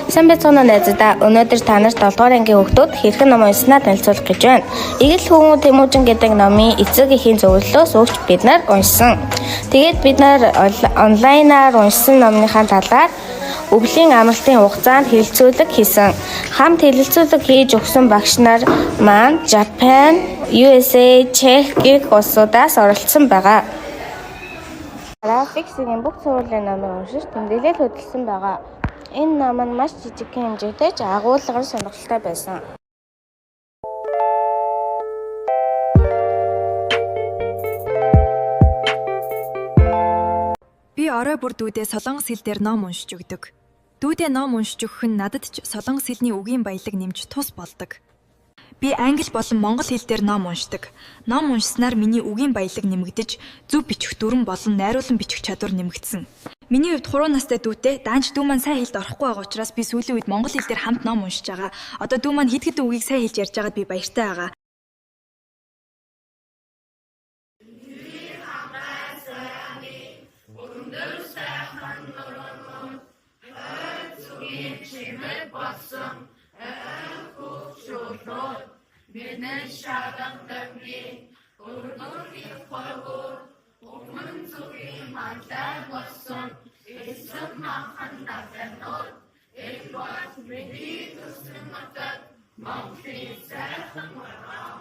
Сайн байцгаана найзуудаа. Өнөөдөр та нарт 7 дугаар ангийн хүүхдүүд хэрхэн ном уншснаа танилцуулах гэж байна. Игэл хүүгэн Тэмүүжин гэдэг номын эцэг эхийн зөвлөлөөс өгч бид нар уншсан. Тэгээд бид нар онлайнаар уншсан номныхаа талаар өвлийн амралтын хугацаанд хэлэлцүүлэг хийсэн. Хамт хэлэлцүүлэг хийж өгсөн багш нар маань Japan, USA, Чех гэх улсуудаас оролцсон байгаа. Фиксийн бүх цувралын номыг уншиж тэмдэглэл хөтэлсэн байгаа. Энэ ном нь маш жижигхэн хэмжээтэй ч агуулгаар сонирхолтой байсан. Би орой бүр дүүдээ солонгос хэл дээр ном уншиж өгдөг. Дүүдээ ном уншиж өгөх нь надад ч солонгос хэлний үгийн баялаг нэмж тус болдог. Би англи болон монгол хэл дээр ном уншдаг. Ном уншсанаар миний үгийн баялаг нэмэгдэж, зөв бичих дүрэн болон найруулан бичих чадвар нэмэгдсэн. Миний хувьд 3 настай дүүтэй даанч дүү маань сайн хэлд орохгүй байгаа учраас би сүүлийн үед монгол хэл дээр хамт ном уншиж байгаа. Одоо дүү маань хэд хэдэн үгийг сайн хэлж ярьж байгаад би баяртай байгаа. Бидний шаардлагатай өргөдөл хойгоор өмнө зүгийн манлай болсон эсрэг махан натанууд элбас миний төсмөтөд Монголын сайхан мороо